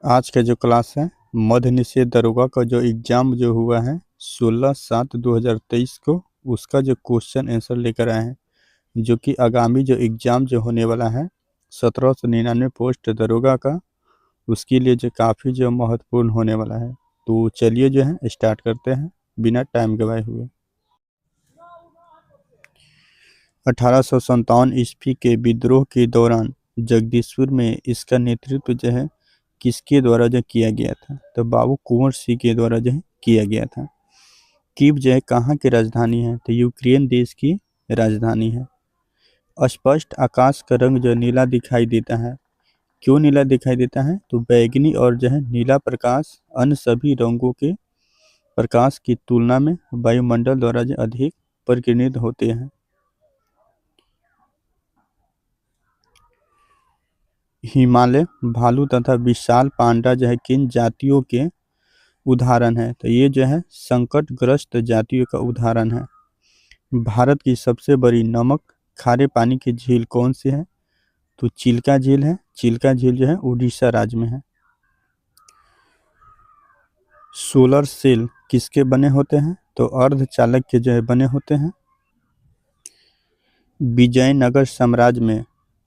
आज का जो क्लास है मद्य निषेध दरोगा का जो एग्जाम जो हुआ है 16/7/2023 को उसका जो क्वेश्चन आंसर लेकर आए हैं, जो कि आगामी जो एग्जाम जो होने वाला है 1799 पोस्ट दरोगा का, उसके लिए जो काफ़ी जो महत्वपूर्ण होने वाला है। तो चलिए जो है स्टार्ट करते हैं बिना टाइम गवाए हुए। 1857 ईस्वी के विद्रोह के दौरान जगदीशपुर में इसका नेतृत्व जो है किसके द्वारा जो किया गया था, तो बाबू कुंवर सिंह के द्वारा जो है किया गया था। कीव जो है कहाँ की राजधानी है, तो यूक्रेन देश की राजधानी है। स्पष्ट आकाश का रंग जो नीला दिखाई देता है, क्यों नीला दिखाई देता है, तो बैगनी और जो है नीला प्रकाश अन्य सभी रंगों के प्रकाश की तुलना में वायुमंडल द्वारा जो अधिक प्रकीर्णित होते हैं। हिमालय भालू तथा विशाल पांडा जो है किन जातियों के उदाहरण है, तो ये जो है संकटग्रस्त जातियों का उदाहरण है। भारत की सबसे बड़ी नमक खारे पानी की झील कौन सी है, तो चिल्का झील है। चिल्का झील जो है उड़ीसा राज्य में है। सोलर सेल किसके बने होते हैं, तो अर्धचालक के जो है बने होते हैं। विजयनगर साम्राज्य में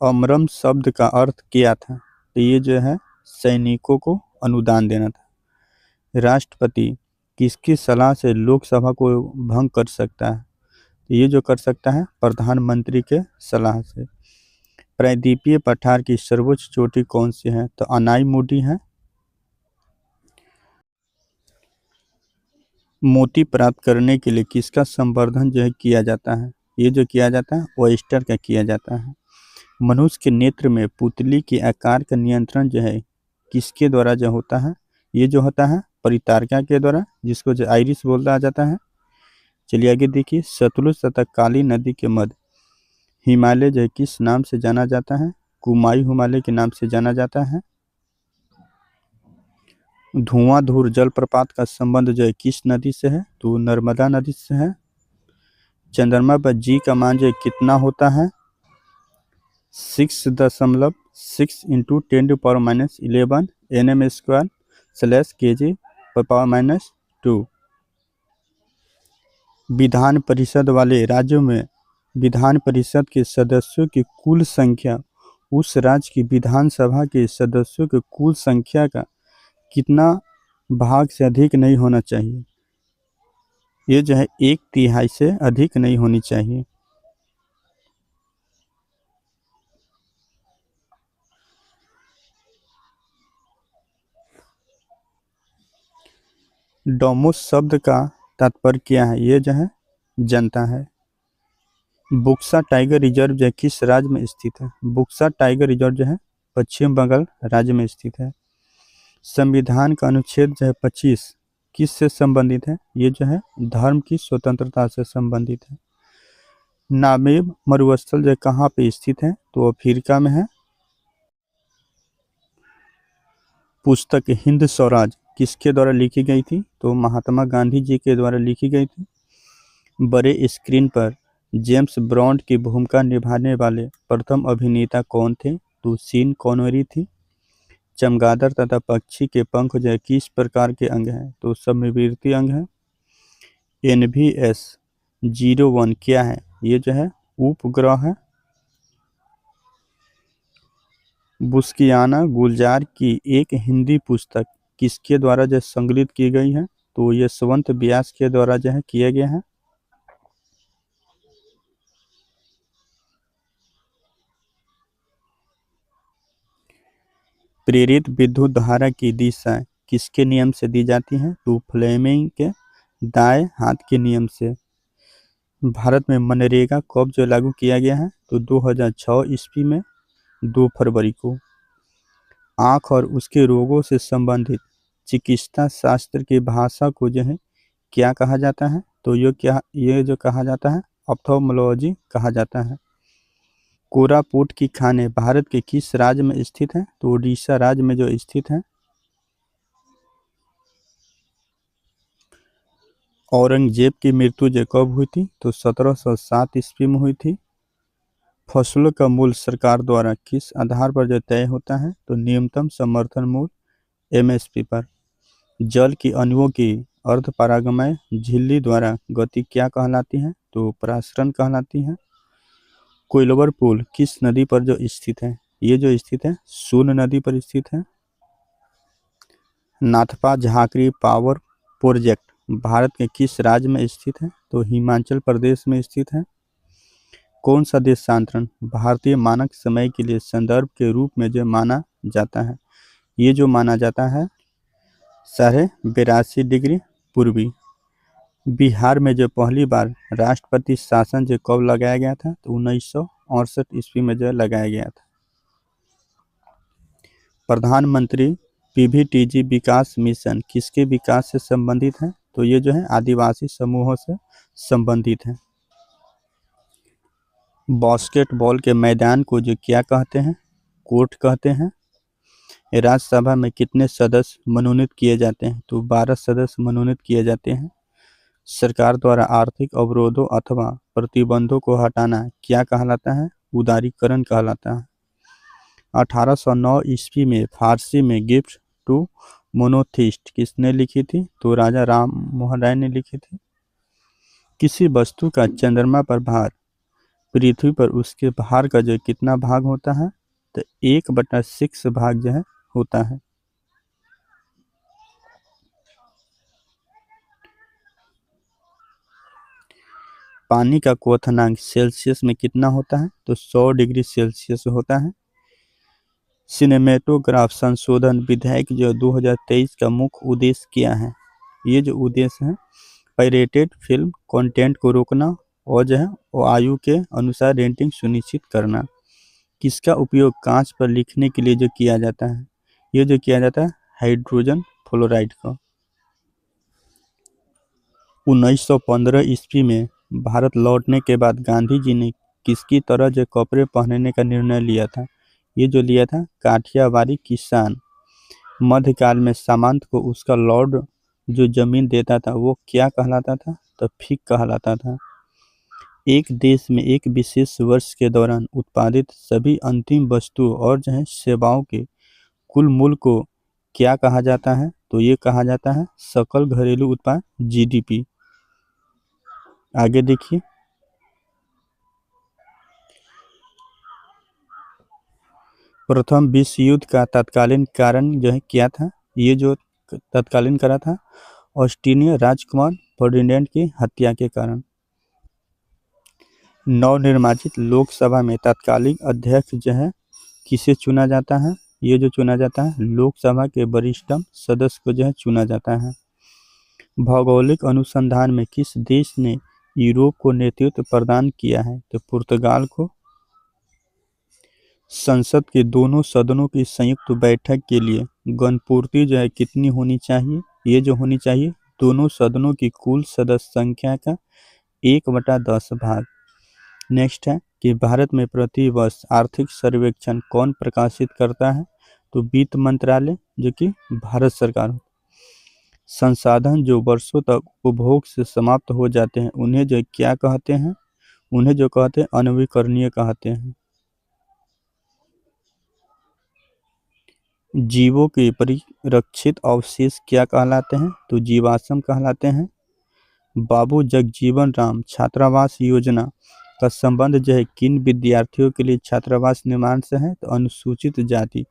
अमरम शब्द का अर्थ क्या था, तो ये जो है सैनिकों को अनुदान देना था। राष्ट्रपति किसकी सलाह से लोकसभा को भंग कर सकता है, तो ये जो कर सकता है प्रधानमंत्री के सलाह से। प्रायद्वीपीय पठार की सर्वोच्च चोटी कौन सी है, तो अनाईमुडी है। मोती प्राप्त करने के लिए किसका संवर्धन जो है किया जाता है, ये जो किया जाता है ऑयस्टर का किया जाता है। मनुष्य के नेत्र में पुतली के आकार का नियंत्रण जो है किसके द्वारा जो होता है, ये जो होता है परितारिका के द्वारा, जिसको जो आइरिस बोला जाता है। चलिए आगे देखिए, सतलुज तथा काली नदी के मध्य हिमालय जो है किस नाम से जाना जाता है, कुमायूं हिमालय के नाम से जाना जाता है। धुआंधर जलप्रपात का संबंध जो है किस नदी से है, तो नर्मदा नदी से है। चंद्रमा पर जी का मान जो है कितना होता है, 6.6 into 10⁻11 nm² / kg/-2। Vidhan Parishad वाले राज्यों में विधान परिषद के सदस्यों की कुल संख्या उस राज्य की विधानसभा के सदस्यों की कुल संख्या का कितना भाग से अधिक नहीं होना चाहिए, ये जो है 1/3 से अधिक नहीं होनी चाहिए। डोमोस शब्द का तात्पर्य क्या है, ये जो है जनता है। बुक्सा टाइगर रिजर्व जो है किस राज्य में स्थित है, बुक्सा टाइगर रिजर्व जो है पश्चिम बंगाल राज्य में स्थित है। संविधान का अनुच्छेद जो है 25 किस से संबंधित है, ये जो है धर्म की स्वतंत्रता से संबंधित है। नामेब मरुस्थल जो कहाँ पे स्थित है, तो अफ्रीका में है। पुस्तक हिंद स्वराज किसके द्वारा लिखी गई थी, तो महात्मा गांधी जी के द्वारा लिखी गई थी। बड़े स्क्रीन पर जेम्स बॉन्ड की भूमिका निभाने वाले प्रथम अभिनेता कौन थे, तो सीन कॉनरी थी। चमगादड़ तथा पक्षी के पंख जो है किस प्रकार के अंग हैं, तो समविवर्ती अंग है। NVS-01 क्या है, ये जो है उपग्रह है। बुस्कियाना गुलजार की एक हिंदी पुस्तक किसके द्वारा जो संकलित की गई है, तो यशवंत व्यास के द्वारा जो है किया गया है। प्रेरित विद्युत धारा की दिशा किसके नियम से दी जाती है, तो फ्लेमिंग के दाएं हाथ के नियम से। भारत में मनरेगा कब जो लागू किया गया है, तो 2006 ईस्वी में 2 फरवरी को। आँख और उसके रोगों से संबंधित चिकित्सा शास्त्र की भाषा को जो है क्या कहा जाता है, तो ये जो कहा जाता है ऑप्थेल्मोलॉजी कहा जाता है। कोरापुट की खानें भारत के किस राज्य में स्थित है, तो उड़ीसा राज्य में जो स्थित है। औरंगजेब की मृत्यु जो कब हुई थी, तो 1707 ईस्वी में हुई थी। फसलों का मूल्य सरकार द्वारा किस आधार पर जो तय होता है, तो न्यूनतम समर्थन मूल्य एमएसपी पर। जल की अणुओं की अर्धपरागमय झिल्ली द्वारा गति क्या कहलाती है? तो परासरण कहलाती है। कोइलवर पुल किस नदी पर जो स्थित है? ये जो स्थित है सोन नदी पर स्थित है। नाथपा झाकरी पावर प्रोजेक्ट भारत के किस राज्य में स्थित है? तो हिमाचल प्रदेश में स्थित है। कौन सा देशांतरण भारतीय मानक समय के लिए संदर्भ के रूप में जो माना जाता है? ये जो माना जाता है 82.5 डिग्री पूर्वी। बिहार में जो पहली बार राष्ट्रपति शासन जो कब लगाया गया था? तो 1968 ईस्वी में जो लगाया गया था। प्रधानमंत्री पीवीटीजी विकास मिशन किसके विकास से संबंधित है? तो ये जो है आदिवासी समूहों से संबंधित है। बास्केटबॉल के मैदान को जो क्या कहते हैं? कोर्ट कहते हैं। राज्यसभा में कितने सदस्य मनोनीत किए जाते हैं? तो 12 सदस्य मनोनीत किए जाते हैं। सरकार द्वारा आर्थिक अवरोधों अथवा प्रतिबंधों को हटाना क्या कहलाता है? उदारीकरण कहलाता है। 1809 ईस्वी में फारसी में गिफ्ट टू मोनोथिस्ट किसने लिखी थी? तो राजा राम मोहन राय ने लिखी थी। किसी वस्तु का चंद्रमा पर भार पृथ्वी पर उसके भार का जो कितना भाग होता है? तो 1/6 भाग जो है होता है। पानी का क्वथनांक सेल्सियस में कितना होता है? तो 100 डिग्री सेल्सियस होता है। सिनेमेटोग्राफ संशोधन विधेयक जो 2023 का मुख्य उद्देश्य क्या है? ये जो उद्देश्य है पायरेटेड फिल्म कंटेंट को रोकना और जो है वो आयु के अनुसार रेटिंग सुनिश्चित करना। किसका उपयोग कांच पर लिखने के लिए जो किया जाता है? ये जो किया जाता है हाइड्रोजन फ्लोराइड का। 1915 ईस्वी में भारत लौटने के बाद गांधी जी ने किसकी तरह जो कपड़े पहनने का निर्णय लिया था? ये जो लिया था काठियावाड़ी किसान। मध्यकाल में सामंत को उसका लॉर्ड जो जमीन देता था वो क्या कहलाता था? तो फिक कहलाता था। एक देश में एक विशेष वर्ष के दौरान उत्पादित सभी अंतिम वस्तुओं और जो है सेवाओं के कुल मूल्य को क्या कहा जाता है? तो ये कहा जाता है सकल घरेलू उत्पाद जीडीपी। आगे देखिए प्रथम विश्व युद्ध का तत्कालीन कारण जो है क्या था? ये जो तत्कालीन करा था ऑस्ट्रेलिया राजकुमार फर्डिनेंड की हत्या के कारण। नवनिर्वाचित लोकसभा में तत्कालीन अध्यक्ष जो है किसे चुना जाता है? ये जो चुना जाता है लोकसभा के वरिष्ठतम सदस्य को जो है चुना जाता है। भौगोलिक अनुसंधान में किस देश ने यूरोप को नेतृत्व प्रदान किया है? तो पुर्तगाल को। संसद के दोनों सदनों की संयुक्त बैठक के लिए गणपूर्ति जो है कितनी होनी चाहिए? ये जो होनी चाहिए दोनों सदनों की कुल सदस्य संख्या का 1/10 भाग। नेक्स्ट है कि भारत में प्रति वर्ष आर्थिक सर्वेक्षण कौन प्रकाशित करता है? तो वित्त मंत्रालय जो कि भारत सरकार। संसाधन जो वर्षों तक उपभोग से समाप्त हो जाते हैं उन्हें जो क्या कहते हैं? उन्हें जो कहते हैं अनवीकरणीय कहते हैं। जीवों के परिरक्षित अवशेष क्या कहलाते हैं? तो जीवाश्म कहलाते हैं। बाबू जगजीवन राम छात्रावास योजना का संबंध जो है किन विद्यार्थियों के लिए छात्रावास निर्माण से है? तो अनुसूचित जाति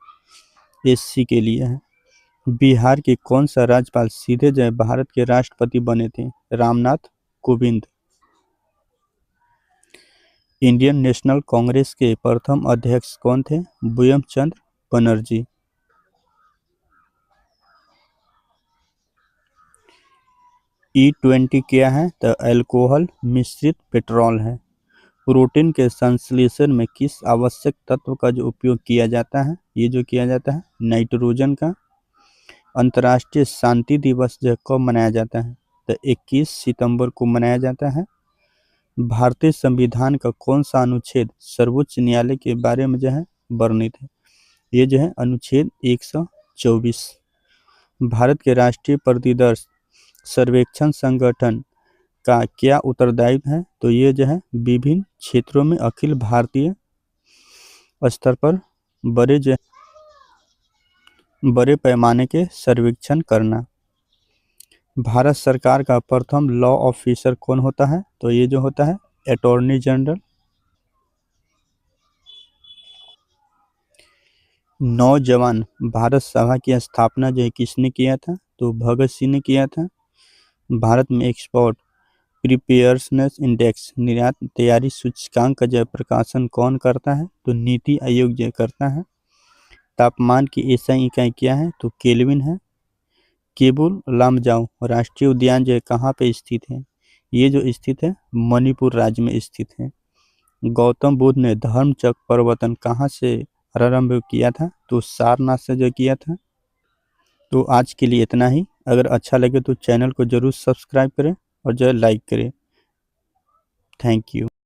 एससी के लिए है। बिहार के कौन सा राज्यपाल सीधे जो है भारत के राष्ट्रपति बने थे? रामनाथ कोविंद। इंडियन नेशनल कांग्रेस के प्रथम अध्यक्ष कौन थे? बंकिम चंद्र बनर्जी। E20 क्या है? तो अल्कोहल मिश्रित पेट्रोल है। प्रोटीन के संश्लेषण में किस आवश्यक तत्व का जो उपयोग किया जाता है? ये जो किया जाता है नाइट्रोजन का। अंतर्राष्ट्रीय शांति दिवस जो कब मनाया जाता है? तो 21 सितंबर को मनाया जाता है। भारतीय संविधान का कौन सा अनुच्छेद सर्वोच्च न्यायालय के बारे में जो है वर्णित है? ये जो है अनुच्छेद 124। भारत के राष्ट्रीय परिदृश्य सर्वेक्षण संगठन का क्या उत्तरदायित्व है? तो ये जो है विभिन्न क्षेत्रों में अखिल भारतीय स्तर पर बड़े जो बड़े पैमाने के सर्वेक्षण करना। भारत सरकार का प्रथम लॉ ऑफिसर कौन होता है? तो ये जो होता है अटॉर्नी जनरल। नौजवान भारत सभा की स्थापना जो है किसने किया था? तो भगत सिंह ने किया था। भारत में एक्सपोर्ट प्रिपेयर्सनेस इंडेक्स निर्यात तैयारी सूचकांक का जो है प्रकाशन कौन करता है? तो नीति आयोग जो करता है। तापमान की एसआई इकाई क्या है? तो केल्विन है। केबुल लामजाओ राष्ट्रीय उद्यान जो है कहाँ पे स्थित है? ये जो स्थित है मणिपुर राज्य में स्थित है। गौतम बुद्ध ने धर्मचक्र प्रवर्तन कहाँ से आरंभ किया था? तो सारनाथ से जो किया था। तो आज के लिए इतना ही। अगर अच्छा लगे तो चैनल को जरूर सब्सक्राइब करें और जो है लाइक करें। Thank you.